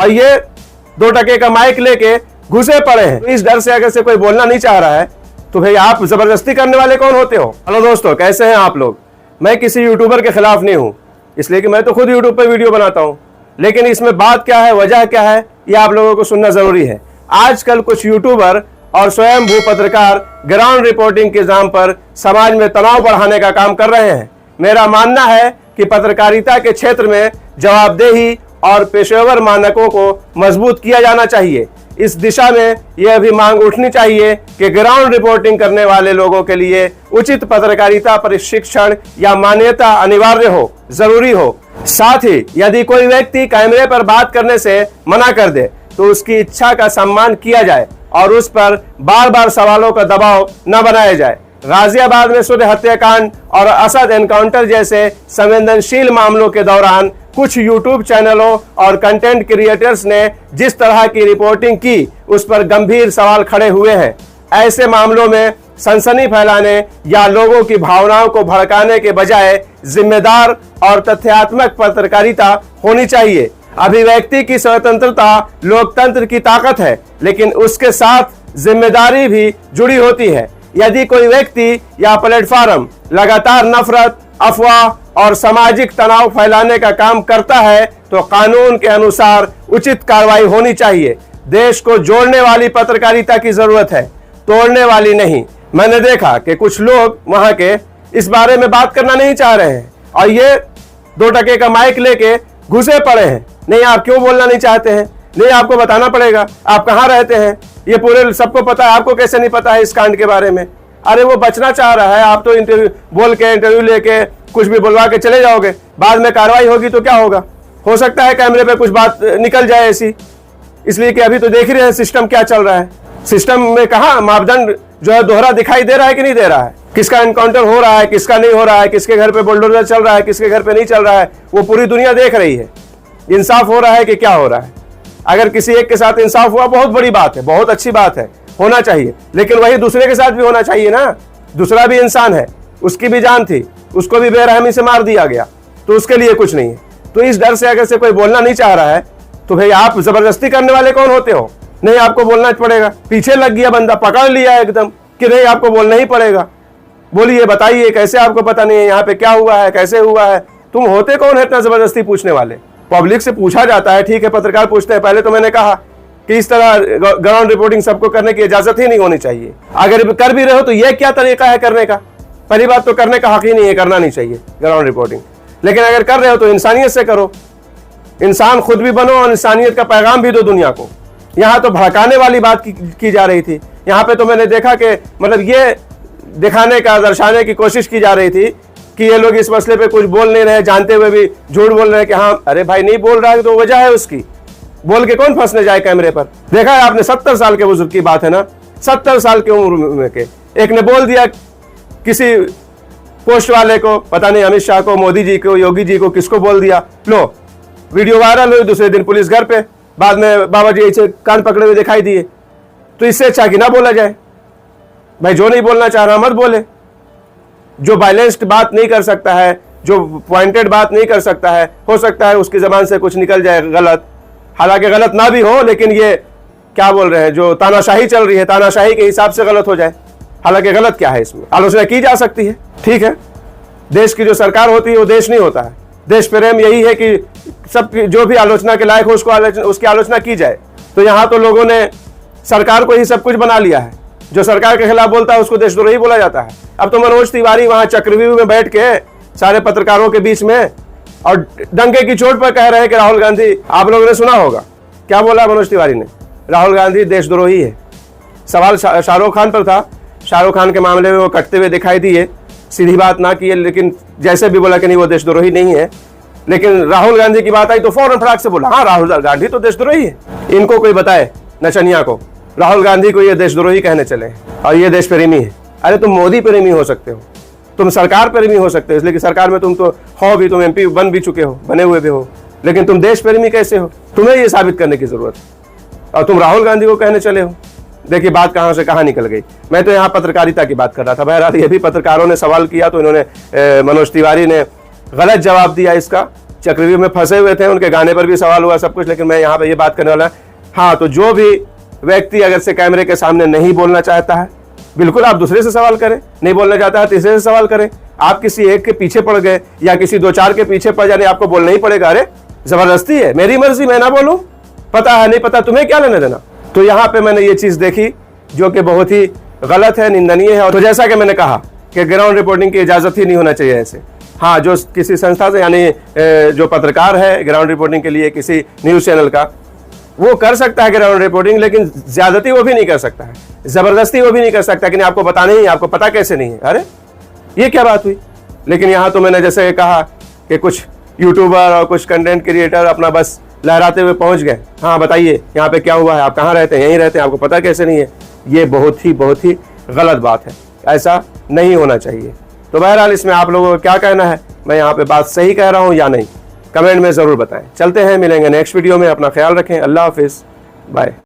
और ये 2 टके का माइक लेके घुसे पड़े हैं। इस डर से अगर से कोई बोलना नहीं चाह रहा है तो भाई आप जबरदस्ती करने वाले कौन होते हो? हेलो दोस्तों, कैसे हैं आप लोग? मैं किसी यूट्यूबर के खिलाफ नहीं हूं, इसलिए कि मैं तो खुद यूट्यूब पे वीडियो बनाता हूं, लेकिन इसमें बात क्या है, वजह क्या है, ये आप लोगों को सुनना जरूरी है। आजकल कुछ यूट्यूबर और स्वयं भू पत्रकार ग्राउंड रिपोर्टिंग के नाम पर समाज में तनाव बढ़ाने का काम कर रहे हैं। मेरा मानना है कि पत्रकारिता के क्षेत्र में जवाबदेही और पेशेवर मानकों को मजबूत किया जाना चाहिए। इस दिशा में यह भी मांग उठनी चाहिए कि ग्राउंड रिपोर्टिंग करने वाले लोगों के लिए उचित पत्रकारिता प्रशिक्षण या मान्यता अनिवार्य हो, जरूरी हो। साथ ही यदि कोई व्यक्ति कैमरे पर बात करने से मना कर दे तो उसकी इच्छा का सम्मान किया जाए और उस पर बार बार सवालों का दबाव न बनाया जाए। गाजियाबाद में सूर्य हत्याकांड और असद एनकाउंटर जैसे संवेदनशील मामलों के दौरान कुछ यूट्यूब चैनलों और कंटेंट क्रिएटर्स ने जिस तरह की रिपोर्टिंग की, उस पर गंभीर सवाल खड़े हुए हैं। ऐसे मामलों में सनसनी फैलाने या लोगों की भावनाओं को भड़काने के बजाय जिम्मेदार और तथ्यात्मक पत्रकारिता होनी चाहिए। अभिव्यक्ति की स्वतंत्रता लोकतंत्र की ताकत है, लेकिन उसके साथ जिम्मेदारी भी जुड़ी होती है। यदि कोई व्यक्ति या प्लेटफॉर्म लगातार नफरत, अफवाह और सामाजिक तनाव फैलाने का काम करता है तो कानून के अनुसार उचित कार्रवाई होनी चाहिए। देश को जोड़ने वाली पत्रकारिता की जरूरत है, तोड़ने वाली नहीं। मैंने देखा कि कुछ लोग वहां के इस बारे में बात करना नहीं चाह रहे हैं और ये 2 टके का माइक लेके घुसे पड़े हैं। नहीं, आप क्यों बोलना नहीं चाहते हैं? नहीं, आपको बताना पड़ेगा आप कहाँ रहते हैं। ये पूरे सबको पता है, आपको कैसे नहीं पता है इस कांड के बारे में? अरे वो बचना चाह रहा है, आप तो इंटरव्यू लेके कुछ भी बुलवा के चले जाओगे, बाद में कार्रवाई होगी तो क्या होगा? हो सकता है कैमरे पे कुछ बात निकल जाए ऐसी, इसलिए कि अभी तो देख ही रहे हैं सिस्टम क्या चल रहा है। सिस्टम में कहाँ मापदंड जो है दोहरा दिखाई दे रहा है कि नहीं दे रहा है? किसका एनकाउंटर हो रहा है, किसका नहीं हो रहा है, किसके घर पे बुलडोजर चल रहा है, किसके घर पे नहीं चल रहा है, वो पूरी दुनिया देख रही है। इंसाफ हो रहा है कि क्या हो रहा है? अगर किसी एक के साथ इंसाफ हुआ बहुत बड़ी बात है, बहुत अच्छी बात है, होना चाहिए, लेकिन वही दूसरे के साथ भी होना चाहिए ना। दूसरा भी इंसान है, उसकी भी जान थी, उसको भी बेरहमी से मार दिया गया, तो उसके लिए कुछ नहीं है। तो इस डर से अगर से कोई बोलना नहीं चाह रहा है तो भाई आप जबरदस्ती करने वाले कौन होते हो? नहीं, आपको बोलना पड़ेगा। पीछे लग गया बंदा, पकड़ लिया एकदम कि नहीं आपको बोलना ही पड़ेगा। बोलिए, बताइए, कैसे आपको पता नहीं है यहाँ पे क्या हुआ है, कैसे हुआ है? तुम होते कौन है इतना जबरदस्ती पूछने वाले? पब्लिक से पूछा जाता है, ठीक है, पत्रकार पूछते हैं। पहले तो मैंने कहा कि इस तरह ग्राउंड रिपोर्टिंग सबको करने की इजाजत ही नहीं होनी चाहिए। अगर कर भी रहे हो तो यह क्या तरीका है करने का? पहली बात तो करने का हक ही नहीं है, करना नहीं चाहिए ग्राउंड रिपोर्टिंग। लेकिन अगर कर रहे हो तो इंसानियत से करो, इंसान खुद भी बनो और इंसानियत का पैगाम भी दो दुनिया को। यहाँ तो भड़काने वाली बात की जा रही थी। यहाँ पे तो मैंने देखा कि मतलब ये दिखाने का, दर्शाने की कोशिश की जा रही थी कि ये लोग इस मसले पे कुछ बोल नहीं रहे, जानते हुए भी झूठ बोल रहे हैं कि हाँ, अरे भाई नहीं बोल रहा है तो वजह है उसकी। बोल के कौन फंसने जाए कैमरे पर? देखा है आपने, 70 साल के बुजुर्ग की बात है ना, 70 साल की उम्र में के एक ने बोल दिया किसी पोस्ट वाले को, पता नहीं अमित शाह को, मोदी जी को, योगी जी को, किसको बोल दिया, लो वीडियो वायरल हुई। दूसरे दिन पुलिस घर पे, बाद में बाबा जी ऐसे कान पकड़े हुए दिखाई दिए। तो इससे अच्छा कि ना बोला जाए भाई। जो नहीं बोलना चाह रहा मत बोले। जो बैलेंस्ड बात नहीं कर सकता है, जो पॉइंटेड बात नहीं कर सकता है, हो सकता है उसकी जबान से कुछ निकल जाए गलत, हालांकि गलत ना भी हो, लेकिन ये क्या बोल रहे हैं, जो तानाशाही चल रही है, तानाशाही के हिसाब से गलत हो जाए। हालांकि गलत क्या है, इसमें आलोचना की जा सकती है, ठीक है। देश की जो सरकार होती है वो देश नहीं होता है। देश प्रेम यही है कि सब जो भी आलोचना के लायक हो उसकी आलोचना की जाए। तो यहाँ तो लोगों ने सरकार को ही सब कुछ बना लिया है। जो सरकार के खिलाफ बोलता है उसको देशद्रोही बोला जाता है। अब तो मनोज तिवारी वहां चक्रव्यूह में बैठ के सारे पत्रकारों के बीच में और डंके की चोट पर कह रहे हैं कि राहुल गांधी, आप लोगों ने सुना होगा क्या बोला मनोज तिवारी ने, राहुल गांधी देशद्रोही है। सवाल शाहरुख खान पर था, शाहरुख खान के मामले में वो कटते हुए दिखाई दिए, सीधी बात ना की है, लेकिन जैसे भी बोला कि नहीं वो देशद्रोही नहीं है। लेकिन राहुल गांधी की बात आई तो फौरन फटाक से बोला हाँ राहुल गांधी तो देशद्रोही है। इनको कोई बताए नचनिया को, राहुल गांधी को ये देशद्रोही कहने चले और ये देश प्रेमी है। अरे तुम मोदी प्रेमी हो सकते हो, तुम सरकार प्रेमी हो सकते हो, इसलिए कि सरकार में तुम तो हो भी, तुम एमपी बन भी चुके हो, बने हुए भी हो, लेकिन तुम देश प्रेमी कैसे हो? तुम्हें ये साबित करने की जरूरत है और तुम राहुल गांधी को कहने चले हो। देखिए बात कहां से कहां निकल गई। मैं तो यहाँ पत्रकारिता की बात कर रहा था। बहरहाल ये भी पत्रकारों ने सवाल किया तो इन्होंने मनोज तिवारी ने गलत जवाब दिया इसका, चक्रव्यूह में फंसे हुए थे, उनके गाने पर भी सवाल हुआ सब कुछ, लेकिन मैं यहाँ पे ये बात करने वाला। हाँ, तो जो भी व्यक्ति अगर से कैमरे के सामने नहीं बोलना चाहता है, बिल्कुल आप दूसरे से सवाल करें, नहीं बोलना चाहता है तीसरे से सवाल करें। आप किसी एक के पीछे पड़ गए या किसी 2-4 के पीछे पड़ जाने, आपको बोलना ही पड़ेगा। अरे जबरदस्ती है, मेरी मर्जी, मैं ना बोलूं, पता है नहीं पता, तुम्हें क्या लेने देना। तो यहाँ पे मैंने ये चीज देखी जो कि बहुत ही गलत है, निंदनीय है। और तो जैसा कि मैंने कहा कि ग्राउंड रिपोर्टिंग की इजाजत ही नहीं होना चाहिए ऐसे। हाँ, जो किसी संस्था से यानी जो पत्रकार है ग्राउंड रिपोर्टिंग के लिए किसी न्यूज चैनल का, वो कर सकता है ग्राउंड रिपोर्टिंग, लेकिन ज्यादती वो भी नहीं कर सकता है, जबरदस्ती वो भी नहीं कर सकता कि नहीं आपको पता नहीं है, आपको पता कैसे नहीं है। अरे ये क्या बात हुई। लेकिन यहाँ तो मैंने जैसे कहा कि कुछ यूट्यूबर और कुछ कंटेंट क्रिएटर अपना बस लहराते हुए पहुंच गए। हाँ बताइए यहाँ पे क्या हुआ है, आप कहाँ रहते हैं, यहीं रहते हैं, आपको पता कैसे नहीं है। ये बहुत ही गलत बात है, ऐसा नहीं होना चाहिए। तो बहरहाल इसमें आप लोगों को क्या कहना है, मैं यहाँ पे बात सही कह रहा हूँ या नहीं, कमेंट में ज़रूर बताएं। चलते हैं, मिलेंगे नेक्स्ट वीडियो में। अपना ख्याल रखें, अल्लाह हाफिज़, बाय।